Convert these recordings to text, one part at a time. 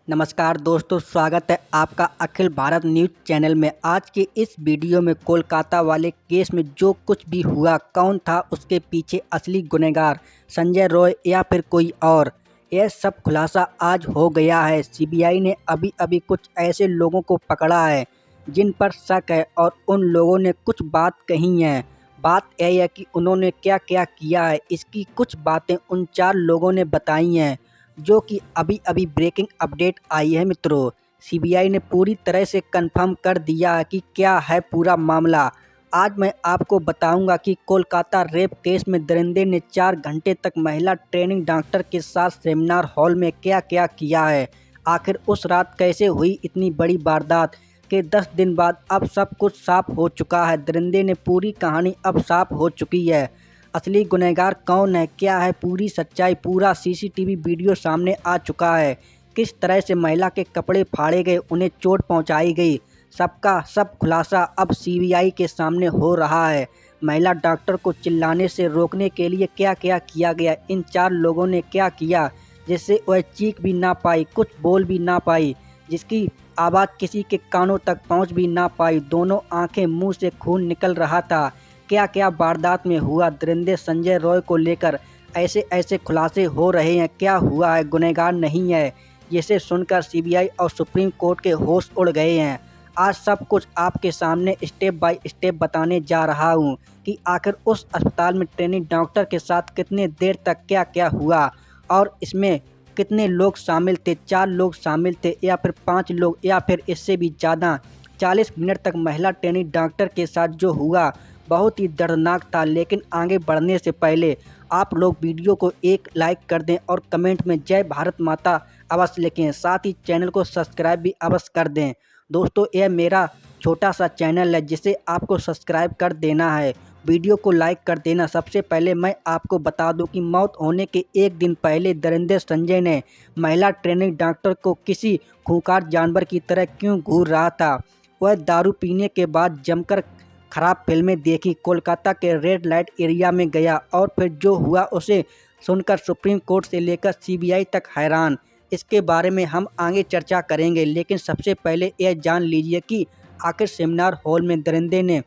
नमस्कार दोस्तों, स्वागत है आपका अखिल भारत न्यूज़ चैनल में। आज के इस वीडियो में कोलकाता वाले केस में जो कुछ भी हुआ, कौन था उसके पीछे असली गुनहगार, संजय रॉय या फिर कोई और, यह सब खुलासा आज हो गया है। सीबीआई ने अभी अभी कुछ ऐसे लोगों को पकड़ा है जिन पर शक है और उन लोगों ने कुछ बात कही है। बात यह है कि उन्होंने क्या क्या किया है, इसकी कुछ बातें उन 4 लोगों ने बताई हैं, जो कि अभी अभी ब्रेकिंग अपडेट आई है मित्रों। सीबीआई ने पूरी तरह से कंफर्म कर दिया है कि क्या है पूरा मामला। आज मैं आपको बताऊंगा कि कोलकाता रेप केस में दरिंदे ने 4 घंटे तक महिला ट्रेनिंग डॉक्टर के साथ सेमिनार हॉल में क्या क्या किया है। आखिर उस रात कैसे हुई इतनी बड़ी वारदात के 10 दिन बाद अब सब कुछ साफ हो चुका है। दरिंदे ने पूरी कहानी अब साफ हो चुकी है। असली गुनहगार कौन है, क्या है पूरी सच्चाई, पूरा सीसीटीवी वीडियो सामने आ चुका है। किस तरह से महिला के कपड़े फाड़े गए, उन्हें चोट पहुंचाई गई, सबका सब खुलासा अब सीबीआई के सामने हो रहा है। महिला डॉक्टर को चिल्लाने से रोकने के लिए क्या क्या किया गया, इन 4 लोगों ने क्या किया जिससे वह चीख भी ना पाई, कुछ बोल भी ना पाई, जिसकी आवाज़ किसी के कानों तक पहुंच भी ना पाई। दोनों आंखें, मुंह से खून निकल रहा था। क्या क्या वारदात में हुआ, दरिंदे संजय रॉय को लेकर ऐसे ऐसे खुलासे हो रहे हैं। क्या हुआ है, गुनहगार नहीं है, जिसे सुनकर सीबीआई और सुप्रीम कोर्ट के होश उड़ गए हैं। आज सब कुछ आपके सामने स्टेप बाय स्टेप बताने जा रहा हूं कि आखिर उस अस्पताल में ट्रेनिंग डॉक्टर के साथ कितने देर तक क्या क्या हुआ और इसमें कितने लोग शामिल थे। 4 लोग शामिल थे या फिर 5 लोग या फिर इससे भी ज़्यादा। 40 मिनट तक महिला ट्रेनिंग डॉक्टर के साथ जो हुआ बहुत ही दर्दनाक था। लेकिन आगे बढ़ने से पहले आप लोग वीडियो को एक लाइक कर दें और कमेंट में जय भारत माता अवश्य लिखें। साथ ही चैनल को सब्सक्राइब भी अवश्य कर दें। दोस्तों, यह मेरा छोटा सा चैनल है जिसे आपको सब्सक्राइब कर देना है, वीडियो को लाइक कर देना। सबसे पहले मैं आपको बता दूं कि मौत होने के एक दिन पहले दरिंदे संजय ने महिला ट्रेनिंग डॉक्टर को किसी खूंखार जानवर की तरह क्यों घूर रहा था। वह दारू पीने के बाद जमकर खराब फिल्में देखी, कोलकाता के रेड लाइट एरिया में गया और फिर जो हुआ उसे सुनकर सुप्रीम कोर्ट से लेकर सीबीआई तक हैरान। इसके बारे में हम आगे चर्चा करेंगे, लेकिन सबसे पहले यह जान लीजिए कि आखिर सेमिनार हॉल में दरिंदे ने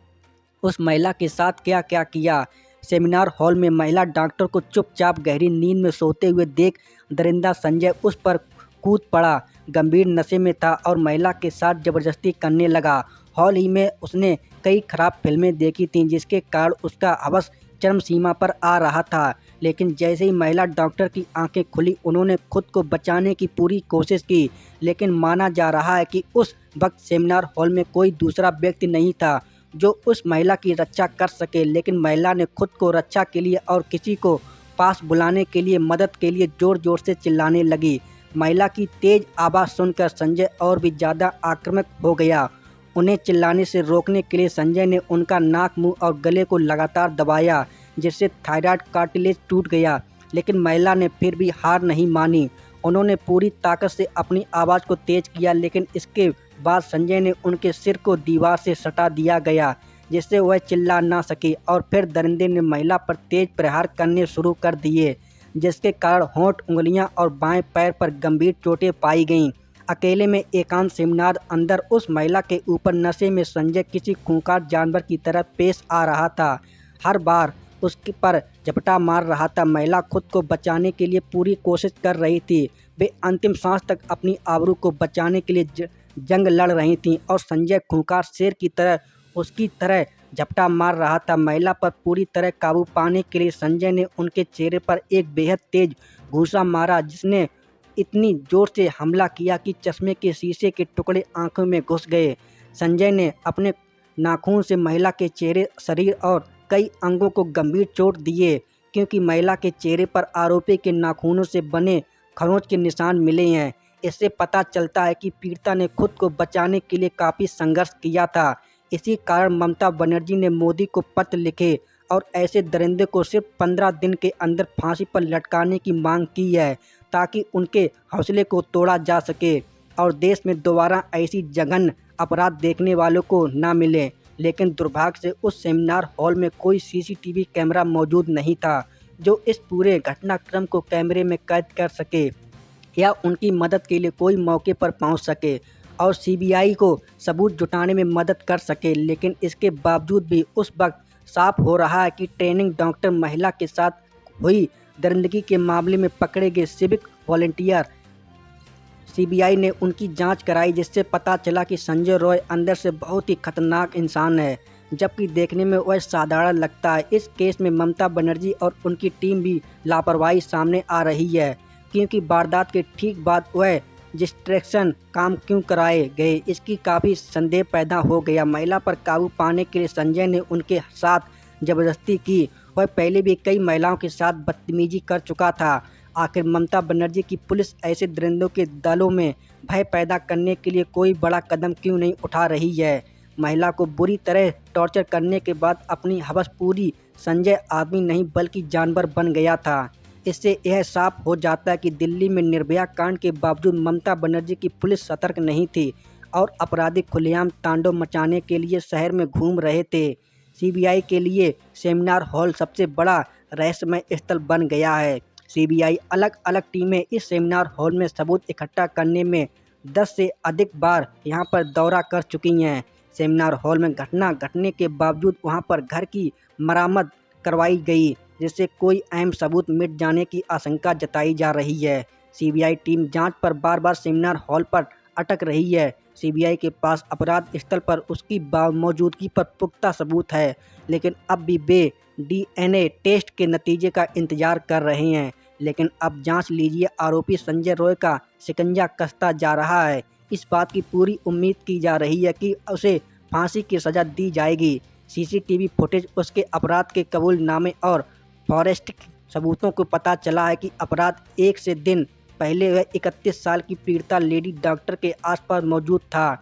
उस महिला के साथ क्या क्या किया। सेमिनार हॉल में महिला डॉक्टर को चुपचाप गहरी नींद में सोते हुए देख दरिंदा संजय उस पर कूद पड़ा। गंभीर नशे में था और महिला के साथ जबरदस्ती करने लगा। हाल ही में उसने कई खराब फिल्में देखी थीं, जिसके कारण उसका हवस चरम सीमा पर आ रहा था। लेकिन जैसे ही महिला डॉक्टर की आंखें खुली, उन्होंने खुद को बचाने की पूरी कोशिश की। लेकिन माना जा रहा है कि उस वक्त सेमिनार हॉल में कोई दूसरा व्यक्ति नहीं था जो उस महिला की रक्षा कर सके। लेकिन महिला ने खुद को रक्षा के लिए और किसी को पास बुलाने के लिए, मदद के लिए ज़ोर ज़ोर से चिल्लाने लगी। महिला की तेज़ आवाज़ सुनकर संजय और भी ज़्यादा आक्रामक हो गया। उन्हें चिल्लाने से रोकने के लिए संजय ने उनका नाक, मुंह और गले को लगातार दबाया, जिससे थायराइड कार्टिलेज टूट गया। लेकिन महिला ने फिर भी हार नहीं मानी। उन्होंने पूरी ताकत से अपनी आवाज़ को तेज़ किया, लेकिन इसके बाद संजय ने उनके सिर को दीवार से सटा दिया गया, जिससे वह चिल्ला ना सके। और फिर दरिंदे ने महिला पर तेज प्रहार करने शुरू कर दिए, जिसके कारण होंठ, उंगलियां और बाएं पैर पर गंभीर चोटें पाई गईं। अकेले में एकांत सेमिनार अंदर उस महिला के ऊपर नशे में संजय किसी खूंखार जानवर की तरह पेश आ रहा था। हर बार उसके पर झपटा मार रहा था। महिला खुद को बचाने के लिए पूरी कोशिश कर रही थी। वे अंतिम सांस तक अपनी आबरू को बचाने के लिए जंग लड़ रही थीं और संजय खूंखार शेर की तरह उसकी तरह झपटा मार रहा था। महिला पर पूरी तरह काबू पाने के लिए संजय ने उनके चेहरे पर एक बेहद तेज घूंसा मारा, जिसने इतनी जोर से हमला किया कि चश्मे के शीशे के टुकड़े आंखों में घुस गए। संजय ने अपने नाखून से महिला के चेहरे, शरीर और कई अंगों को गंभीर चोट दिए, क्योंकि महिला के चेहरे पर आरोपी के नाखूनों से बने खरोंच के निशान मिले हैं। इससे पता चलता है कि पीड़िता ने खुद को बचाने के लिए काफ़ी संघर्ष किया था। इसी कारण ममता बनर्जी ने मोदी को पत्र लिखे और ऐसे दरिंदे को सिर्फ 15 दिन के अंदर फांसी पर लटकाने की मांग की है, ताकि उनके हौसले को तोड़ा जा सके और देश में दोबारा ऐसी जघन्य अपराध देखने वालों को ना मिले। लेकिन दुर्भाग्य से उस सेमिनार हॉल में कोई सीसीटीवी कैमरा मौजूद नहीं था जो इस पूरे घटनाक्रम को कैमरे में कैद कर सके। या उनकी मदद के लिए कोई मौके पर पहुंच सके और सीबीआई को सबूत जुटाने में मदद कर सके। लेकिन इसके बावजूद भी उस वक्त साफ हो रहा है कि ट्रेनिंग डॉक्टर महिला के साथ हुई दरिंदगी के मामले में पकड़े गए सिविक वॉलंटियर सीबीआई ने उनकी जांच कराई, जिससे पता चला कि संजय रॉय अंदर से बहुत ही खतरनाक इंसान है, जबकि देखने में वह साधारण लगता है। इस केस में ममता बनर्जी और उनकी टीम भी लापरवाही सामने आ रही है, क्योंकि वारदात के ठीक बाद वह डिस्ट्रैक्शन काम क्यों कराए गए, इसकी काफ़ी संदेह पैदा हो गया। महिला पर काबू पाने के लिए संजय ने उनके साथ जबरदस्ती की। वह पहले भी कई महिलाओं के साथ बदतमीजी कर चुका था। आखिर ममता बनर्जी की पुलिस ऐसे दरिंदों के दलों में भय पैदा करने के लिए कोई बड़ा कदम क्यों नहीं उठा रही है? महिला को बुरी तरह टॉर्चर करने के बाद अपनी हवस पूरी, संजय आदमी नहीं बल्कि जानवर बन गया था। इससे यह साफ हो जाता है कि दिल्ली में निर्भया कांड के बावजूद ममता बनर्जी की पुलिस सतर्क नहीं थी और अपराधी खुलेआम तांडव मचाने के लिए शहर में घूम रहे थे। सीबीआई के लिए सेमिनार हॉल सबसे बड़ा रहस्यमय स्थल बन गया है। सीबीआई अलग अलग टीमें इस सेमिनार हॉल में सबूत इकट्ठा करने में 10 से अधिक बार यहां पर दौरा कर चुकी हैं। सेमिनार हॉल में घटना घटने के बावजूद वहां पर घर की मरम्मत करवाई गई, जिससे कोई अहम सबूत मिट जाने की आशंका जताई जा रही है। सीबीआई टीम जांच पर बार बार सेमिनार हॉल पर अटक रही है। सीबीआई के पास अपराध स्थल पर उसकी मौजूदगी पर पुख्ता सबूत है, लेकिन अब भी वे डीएनए टेस्ट के नतीजे का इंतजार कर रहे हैं। लेकिन अब जांच लीजिए, आरोपी संजय रॉय का शिकंजा कसता जा रहा है। इस बात की पूरी उम्मीद की जा रही है कि उसे फांसी की सज़ा दी जाएगी। सीसीटीवी फुटेज, उसके अपराध के कबूलनामे और फॉरेंसिक सबूतों को पता चला है कि अपराध एक से दिन पहले वह 31 साल की पीड़िता लेडी डॉक्टर के आसपास मौजूद था।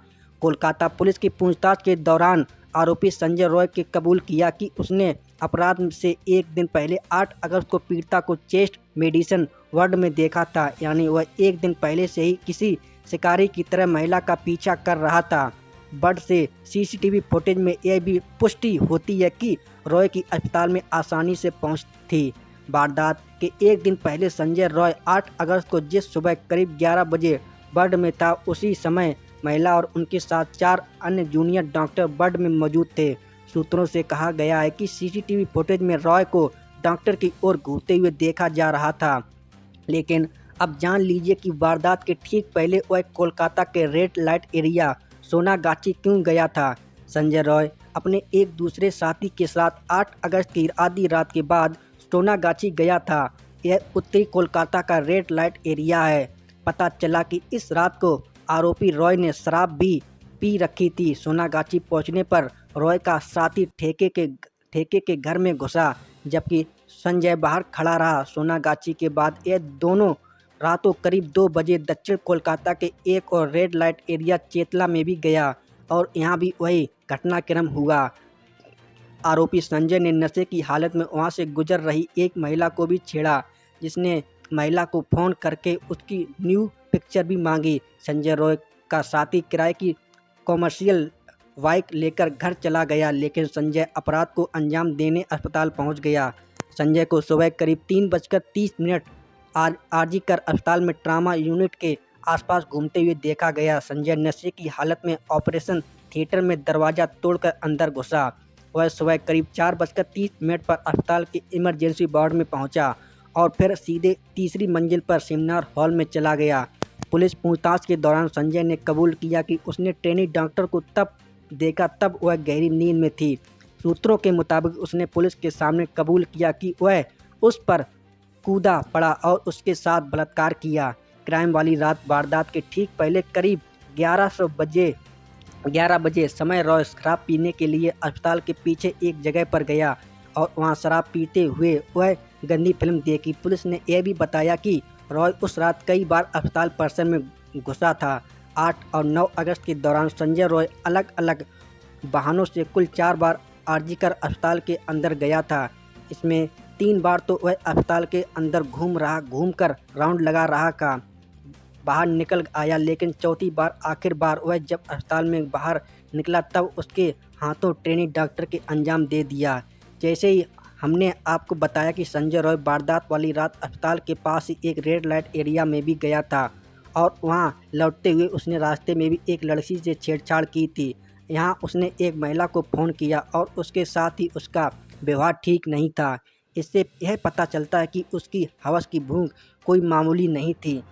कोलकाता पुलिस की पूछताछ के दौरान आरोपी संजय रॉय के कबूल किया कि उसने अपराध से एक दिन पहले 8 अगस्त को पीड़िता को चेस्ट मेडिसिन वार्ड में देखा था। यानी वह एक दिन पहले से ही किसी शिकारी की तरह महिला का पीछा कर रहा था। बर्ड से सीसीटीवी फुटेज में यह भी पुष्टि होती है कि रॉय की अस्पताल में आसानी से पहुंच थी। वारदात के एक दिन पहले संजय रॉय 8 अगस्त को जिस सुबह करीब 11 बजे बर्ड में था, उसी समय महिला और उनके साथ 4 अन्य जूनियर डॉक्टर बर्ड में मौजूद थे। सूत्रों से कहा गया है कि सीसीटीवी फुटेज में रॉय को डॉक्टर की ओर घूरते हुए देखा जा रहा था। लेकिन अब जान लीजिए कि वारदात के ठीक पहले वह कोलकाता के रेड लाइट एरिया सोनागाछी क्यों गया था। संजय रॉय अपने एक दूसरे साथी के साथ 8 अगस्त की आधी रात के बाद सोनागाछी गया था। यह उत्तरी कोलकाता का रेड लाइट एरिया है। पता चला कि इस रात को आरोपी रॉय ने शराब भी पी रखी थी। सोनागाछी पहुंचने पर रॉय का साथी ठेके के घर में घुसा, जबकि संजय बाहर खड़ा रहा। सोनागाछी के बाद यह दोनों रातों करीब 2 बजे दक्षिण कोलकाता के एक और रेड लाइट एरिया चेतला में भी गया और यहाँ भी वही घटनाक्रम हुआ। आरोपी संजय ने नशे की हालत में वहां से गुजर रही एक महिला को भी छेड़ा, जिसने महिला को फ़ोन करके उसकी न्यू पिक्चर भी मांगी। संजय रॉय का साथी किराए की कॉमर्शियल बाइक लेकर घर चला गया, लेकिन संजय अपराध को अंजाम देने अस्पताल पहुंच गया। संजय को सुबह करीब 3:30 आरजीकर अस्पताल में ट्रामा यूनिट के आसपास घूमते हुए देखा गया। संजय नशे की हालत में ऑपरेशन थिएटर में दरवाज़ा तोड़कर अंदर घुसा। वह सुबह करीब 4:30 पर अस्पताल के इमरजेंसी वार्ड में पहुंचा और फिर सीधे तीसरी मंजिल पर सेमिनार हॉल में चला गया। पुलिस पूछताछ के दौरान संजय ने कबूल किया कि उसने ट्रेनी डॉक्टर को तब देखा तब वह गहरी नींद में थी। सूत्रों के मुताबिक उसने पुलिस के सामने कबूल किया कि वह उस पर कूदा पड़ा और उसके साथ बलात्कार किया। क्राइम वाली रात वारदात के ठीक पहले करीब 11 बजे समय रॉय शराब पीने के लिए अस्पताल के पीछे एक जगह पर गया और वहां शराब पीते हुए वह गंदी फिल्म देखी। पुलिस ने यह भी बताया कि रॉय उस रात कई बार अस्पताल परिसर में घुसा था। 8 और 9 अगस्त के दौरान संजय रॉय अलग अलग वाहनों से कुल 4 बार आरजीकर अस्पताल के अंदर गया था। इसमें 3 बार तो वह अस्पताल के अंदर घूमकर राउंड लगा रहा का बाहर निकल आया, लेकिन चौथी बार आखिर बार वह जब अस्पताल में बाहर निकला तब उसके हाथों ट्रेनी डॉक्टर के अंजाम दे दिया। जैसे ही हमने आपको बताया कि संजय रॉय वारदात वाली रात अस्पताल के पास ही एक रेड लाइट एरिया में भी गया था और वहां लौटते हुए उसने रास्ते में भी एक लड़की से छेड़छाड़ की थी। यहाँ उसने एक महिला को फ़ोन किया और उसके साथ ही उसका व्यवहार ठीक नहीं था। इससे यह पता चलता है कि उसकी हवस की भूख कोई मामूली नहीं थी।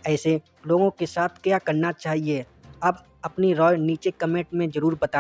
ऐसे लोगों के साथ क्या करना चाहिए? आप अपनी राय नीचे कमेंट में ज़रूर बताएं।